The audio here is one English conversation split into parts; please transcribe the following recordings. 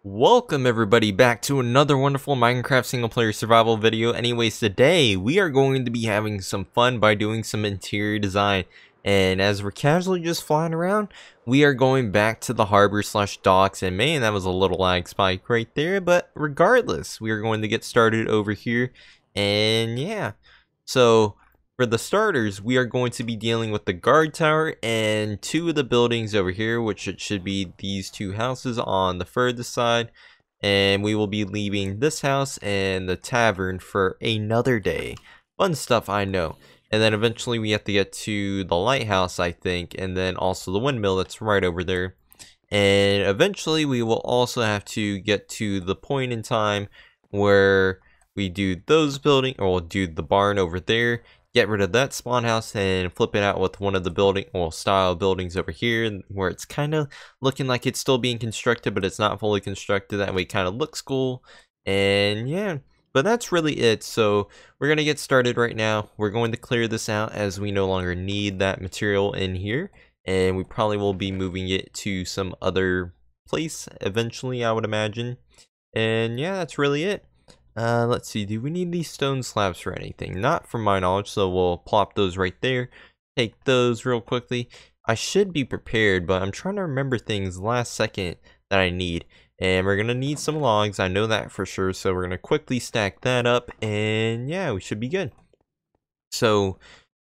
Welcome everybody back to another wonderful Minecraft single player survival video. Anyways, today we are going to be having some fun by doing some interior design. And as we're casually just flying around, we are going back to the harbor slash docks. And man, that was a little lag spike right there. But regardless, we are going to get started over here. And yeah, so for the starters, we are going to be dealing with the guard tower and two of the buildings over here, which it should be these two houses on the furthest side. And we will be leaving this house and the tavern for another day. Fun stuff, I know. And then eventually we have to get to the lighthouse, I think, and then also the windmill that's right over there. And eventually we will also have to get to the point in time where we do those buildings, or we'll do the barn over there, get rid of that spawn house and flip it out with one of the building style buildings over here, where it's kind of looking like it's still being constructed but it's not fully constructed. That way it kind of looks cool. And yeah, but that's really it. So we're gonna get started right now. We're going to clear this out as we no longer need that material in here, and we probably will be moving it to some other place eventually, I would imagine. And yeah, that's really it. Let's see, do we need these stone slabs for anything? Not from my knowledge, so we'll plop those right there. Take those real quickly. I should be prepared, but I'm trying to remember things last second that I need. And we're gonna need some logs, I know that for sure, so we're gonna quickly stack that up, and yeah, we should be good. So,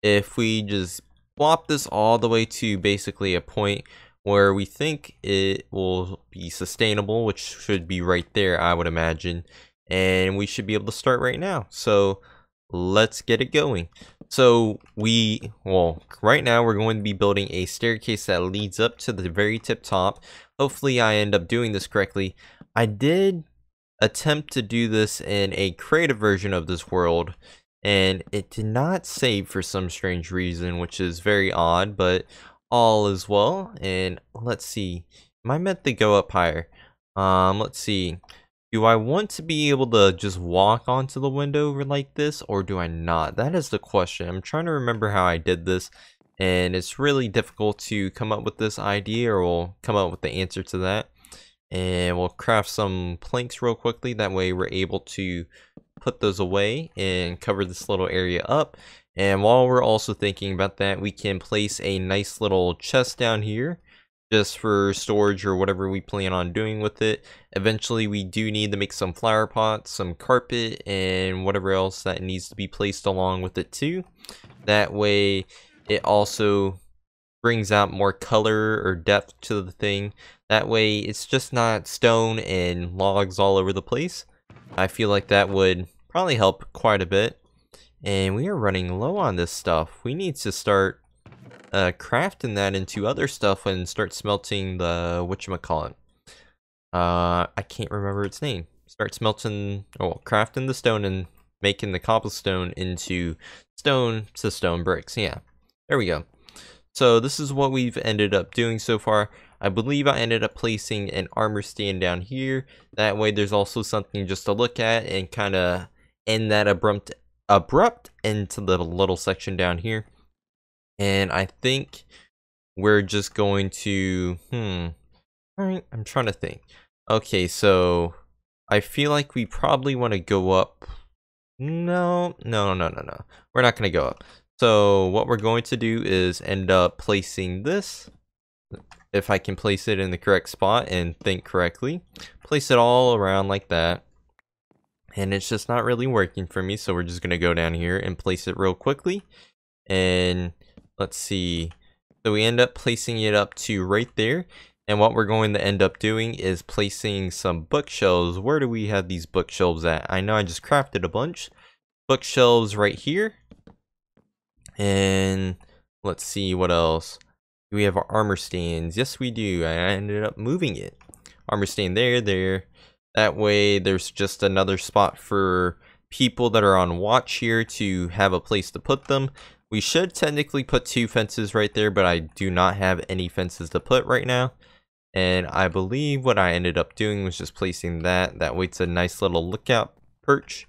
if we just plop this all the way to basically a point where we think it will be sustainable, which should be right there, I would imagine. And we should be able to start right now. So let's get it going. So right now we're going to be building a staircase that leads up to the very tip top. Hopefully I end up doing this correctly. I did attempt to do this in a creative version of this world, and it did not save for some strange reason, which is very odd, but all is well. And let's see, am I meant to go up higher? Let's see. Do I want to be able to just walk onto the window like this, or do I not? That is the question. I'm trying to remember how I did this, and it's really difficult to come up with this idea, or we'll come up with the answer to that. And we'll craft some planks real quickly. That way we're able to put those away and cover this little area up. And while we're also thinking about that, we can place a nice little chest down here, just for storage or whatever we plan on doing with it. Eventually we do need to make some flower pots, some carpet, and whatever else that needs to be placed along with it too. That way it also brings out more color or depth to the thing. That way it's just not stone and logs all over the place. I feel like that would probably help quite a bit. And we are running low on this stuff. We need to start crafting that into other stuff and start smelting the whatchamacallit. I can't remember its name. Start smelting, crafting the stone and making the cobblestone into stone to stone bricks. Yeah, there we go. So this is what we've ended up doing so far. I believe I ended up placing an armor stand down here. That way there's also something just to look at and kind of end that abrupt into the little section down here. And I think we're just going to, alright, I'm trying to think. Okay, so I feel like we probably want to go up. No. We're not going to go up. So what we're going to do is end up placing this, if I can place it in the correct spot and think correctly. Place it all around like that. And it's just not really working for me, so we're just going to go down here and place it real quickly. And let's see, so we end up placing it up to right there, and what we're going to end up doing is placing some bookshelves. Where do we have these bookshelves at? I know I just crafted a bunch. Bookshelves right here, and let's see what else. Do we have our armor stands? Yes we do. I ended up moving it. Armor stand there. That way there's just another spot for people that are on watch here to have a place to put them. We should technically put two fences right there, but I do not have any fences to put right now. And I believe what I ended up doing was just placing that. That way it's a nice little lookout perch.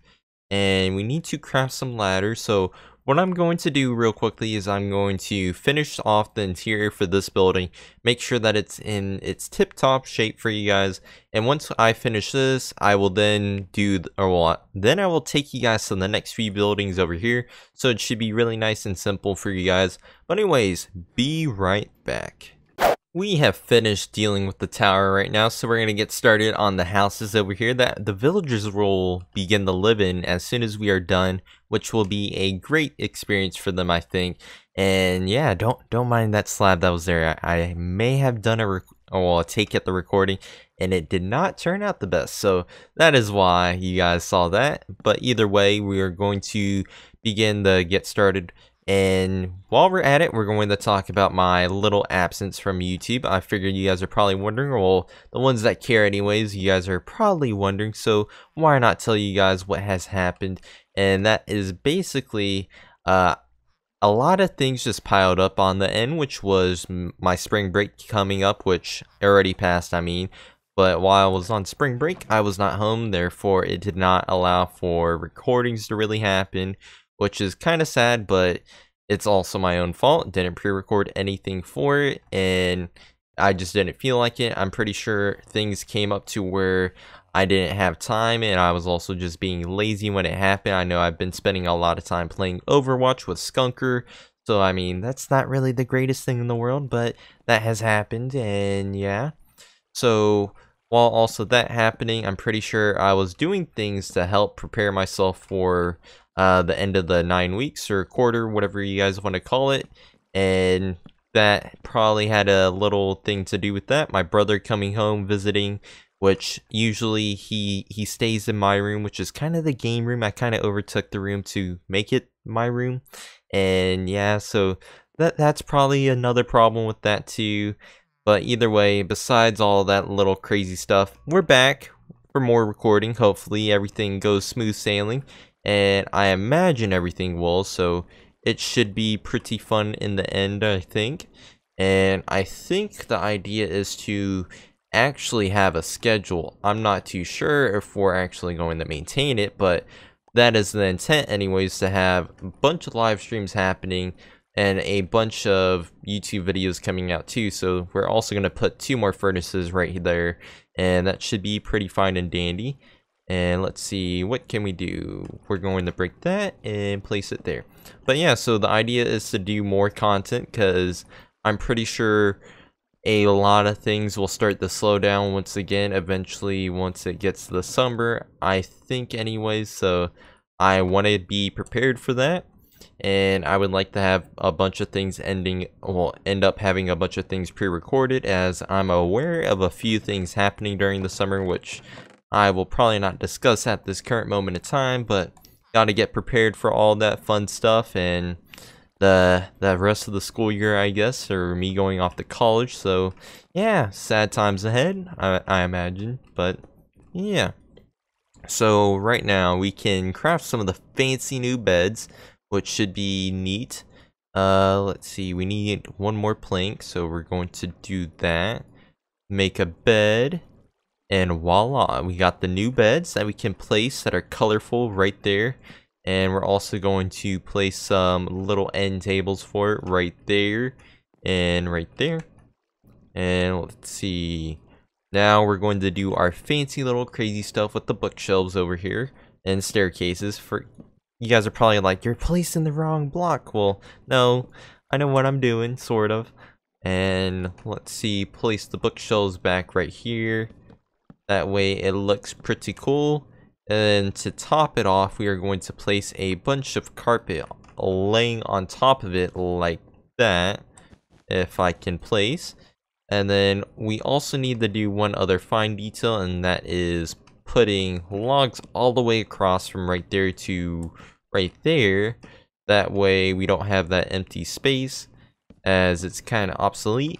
And we need to craft some ladders. So what I'm going to do real quickly is I'm going to finish off the interior for this building, make sure that it's in its tip-top shape for you guys, and once I finish this, I will then then I will take you guys to the next few buildings over here, so it should be really nice and simple for you guys. But anyways, be right back. We have finished dealing with the tower right now, so we're going to get started on the houses over here that the villagers will begin to live in as soon as we are done, which will be a great experience for them, I think. And yeah, don't mind that slab that was there. I may have done a take at the recording, and it did not turn out the best, so that is why you guys saw that. But either way, we are going to begin to get started. And while we're at it, we're going to talk about my little absence from YouTube. I figured you guys are probably wondering, well, the ones that care anyways, you guys are probably wondering, so why not tell you guys what has happened? And that is basically a lot of things just piled up on the end, which was my spring break coming up, which already passed, I mean. But while I was on spring break, I was not home, therefore it did not allow for recordings to really happen, which is kind of sad, but it's also my own fault. Didn't pre-record anything for it, and I just didn't feel like it. I'm pretty sure things came up to where I didn't have time, and I was also just being lazy when it happened. I know I've been spending a lot of time playing Overwatch with Skunker, so I mean, that's not really the greatest thing in the world, but that has happened, and yeah. So while also that happening, I'm pretty sure I was doing things to help prepare myself for the end of the 9 weeks or quarter, whatever you guys want to call it, and that probably had a little thing to do with that. My brother coming home visiting, which usually he stays in my room, which is kind of the game room. I kind of overtook the room to make it my room, and yeah, so that's probably another problem with that too. But either way, besides all that little crazy stuff, we're back for more recording. Hopefully everything goes smooth sailing, and I imagine everything will, so it should be pretty fun in the end, I think. And I think the idea is to actually have a schedule. I'm not too sure if we're actually going to maintain it, but that is the intent anyways, to have a bunch of live streams happening and a bunch of YouTube videos coming out too. So we're also going to put 2 more furnaces right there, and that should be pretty fine and dandy. And let's see, what can we do? We're going to break that and place it there. But yeah, so the idea is to do more content, because I'm pretty sure a lot of things will start to slow down once again eventually once it gets to the summer, I think anyways. So I want to be prepared for that, and I would like to have a bunch of things end up having a bunch of things pre-recorded, as I'm aware of a few things happening during the summer, which I will probably not discuss at this current moment in time, but gotta get prepared for all that fun stuff and the rest of the school year, I guess, or me going off to college. So yeah, sad times ahead, I imagine. But yeah, so right now we can craft some of the fancy new beds, which should be neat. Let's see, we need 1 more plank, so we're going to do that. Make a bed. And voila, we got the new beds that we can place that are colorful right there. And we're also going to place some little end tables for it right there and right there. And let's see, now we're going to do our fancy little crazy stuff with the bookshelves over here and staircases. For you guys are probably like, you're placing the wrong block. Well, no, I know what I'm doing, sort of. And let's see, place the bookshelves back right here. That way it looks pretty cool. And to top it off, we are going to place a bunch of carpet laying on top of it like that, if I can place. And then we also need to do one other fine detail, and that is putting logs all the way across from right there to right there. That way we don't have that empty space, as it's kind of obsolete,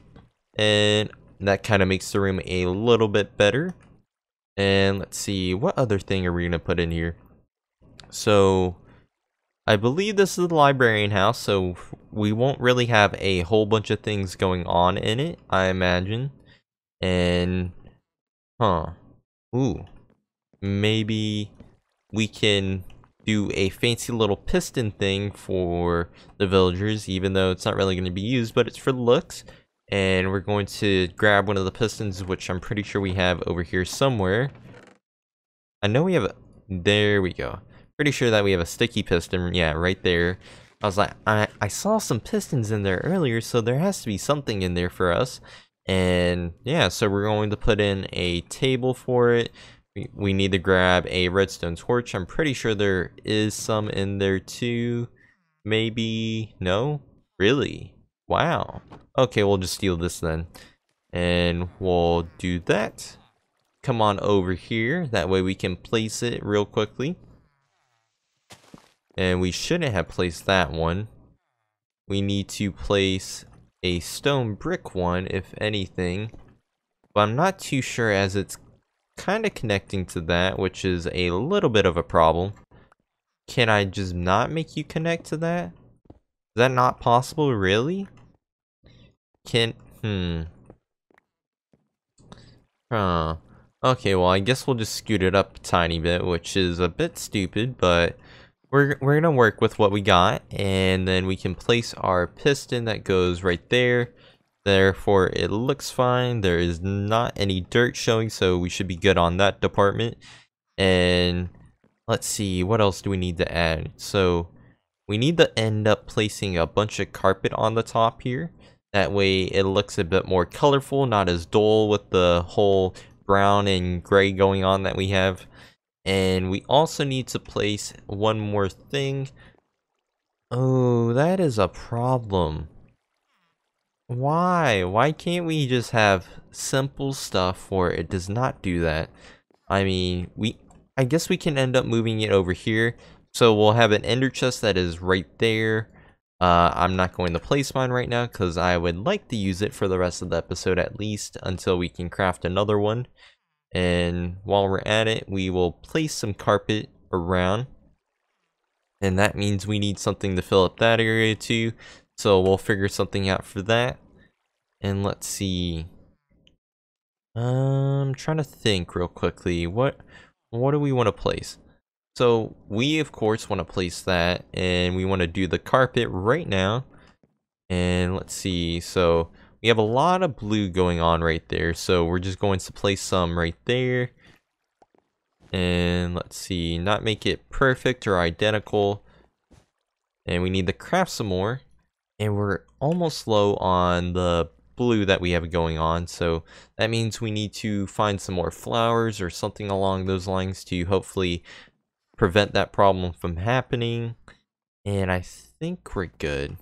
and that kind of makes the room a little bit better. And let's see, what other thing are we going to put in here? So I believe this is the librarian house, so we won't really have a whole bunch of things going on in it, I imagine. And ooh, maybe we can do a fancy little piston thing for the villagers, even though it's not really going to be used, but it's for looks. And we're going to grab one of the pistons, which I'm pretty sure we have over here somewhere. I know we have a... There we go. Pretty sure that we have a sticky piston. Yeah, right there. I was like, I saw some pistons in there earlier, so there has to be something in there for us. And yeah, so we're going to put in a table for it. We need to grab a redstone torch. I'm pretty sure there is some in there too. Maybe... No? Really? Wow. Okay, we'll just steal this then. And we'll do that. Come on over here. That way we can place it real quickly. And we shouldn't have placed that one. We need to place a stone brick one, if anything. But I'm not too sure, as it's kind of connecting to that, which is a little bit of a problem. Can I just not make you connect to that? Is that not possible, really? Okay, well, I guess we'll just scoot it up a tiny bit, which is a bit stupid, but we're gonna work with what we got, and then we can place our piston that goes right there. Therefore, it looks fine. There is not any dirt showing, so we should be good on that department. And let's see, what else do we need to add? So we need to end up placing a bunch of carpet on the top here. That way it looks a bit more colorful, not as dull with the whole brown and gray going on that we have. And we also need to place one more thing. Oh, that is a problem. Why can't we just have simple stuff where it does not do that? I mean, I guess we can end up moving it over here. So we'll have an ender chest that is right there. I'm not going to place mine right now because I would like to use it for the rest of the episode, at least until we can craft another one. And while we're at it, we will place some carpet around. And that means we need something to fill up that area too. So we'll figure something out for that. And let's see. I'm trying to think real quickly. What do we want to place? So we of course want to place that, and we want to do the carpet right now. And let's see. So we have a lot of blue going on right there, so we're just going to place some right there. And let's see, not make it perfect or identical. And we need to craft some more. And we're almost low on the blue that we have going on, so that means we need to find some more flowers or something along those lines to hopefully prevent that problem from happening. And I think we're good.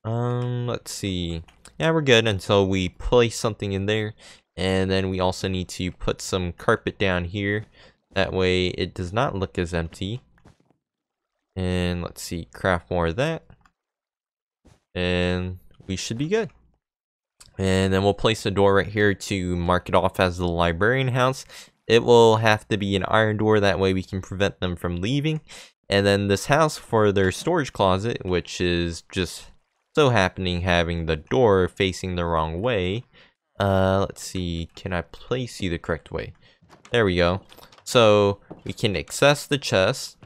Let's see. Yeah, we're good until we place something in there. And then we also need to put some carpet down here. That way it does not look as empty. And let's see, craft more of that. And we should be good. And then we'll place a door right here to mark it off as the librarian house. It will have to be an iron door, that way we can prevent them from leaving. And then this house for their storage closet, which is just so happening having the door facing the wrong way. Let's see, can I place you the correct way? There we go. So we can access the chest,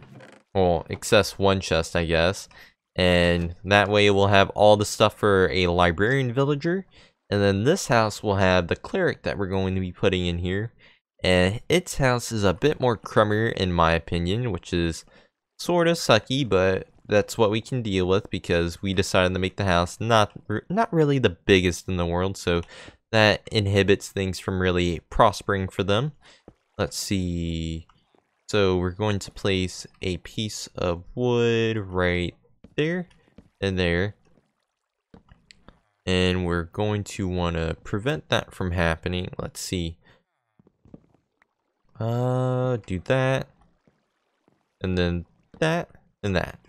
well, access one chest, I guess, and that way we'll have all the stuff for a librarian villager. And then this house will have the cleric that we're going to be putting in here, and its house is a bit more crummier in my opinion, which is sort of sucky, but that's what we can deal with because we decided to make the house not really the biggest in the world, so that inhibits things from really prospering for them. Let's see. So we're going to place a piece of wood right there and there. And we're going to want to prevent that from happening. Let's see. Do that. And then that and that.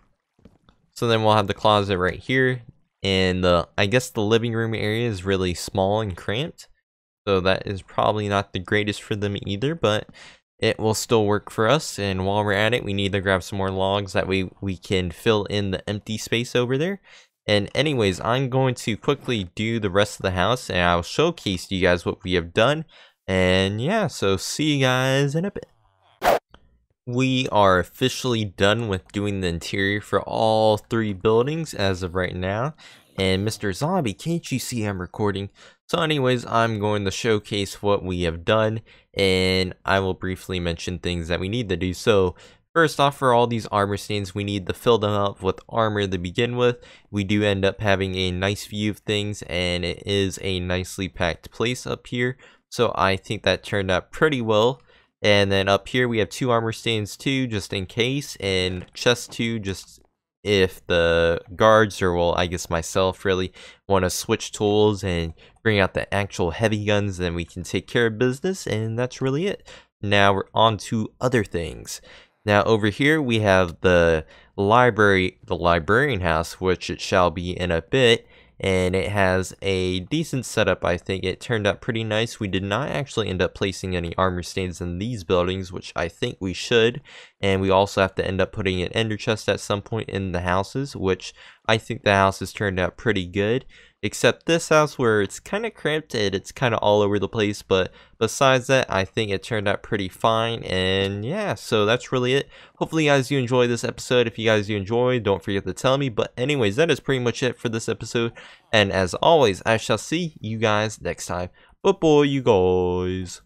So then we'll have the closet right here. And I guess the living room area is really small and cramped. So that is probably not the greatest for them either, but it will still work for us. And while we're at it, we need to grab some more logs. That way we can fill in the empty space over there. And anyways, I'm going to quickly do the rest of the house, and I'll showcase to you guys what we have done. And yeah, so see you guys in a bit. We are officially done with doing the interior for all 3 buildings as of right now. And Mr. Zombie, can't you see I'm recording? So anyways, I'm going to showcase what we have done, and I will briefly mention things that we need to do. So first off, for all these armor stands, we need to fill them up with armor to begin with. We do end up having a nice view of things, and it is a nicely packed place up here. So I think that turned out pretty well. And then up here we have 2 armor stands too, just in case, and chest 2, just if the guards, or well, I guess myself really, want to switch tools and bring out the actual heavy guns, then we can take care of business, and that's really it. Now we're on to other things. Now over here we have the librarian house, which it shall be in a bit. And it has a decent setup. I think it turned out pretty nice. We did not actually end up placing any armor stands in these buildings, which I think we should, and we also have to end up putting an ender chest at some point in the houses, which I think the houses turned out pretty good, except this house where it's kind of cramped and it's kind of all over the place. But besides that, I think it turned out pretty fine. And yeah, so that's really it. Hopefully you guys do enjoy this episode. If you guys do enjoy, don't forget to tell me. But anyways, that is pretty much it for this episode, and as always, I shall see you guys next time. Bye bye, you guys.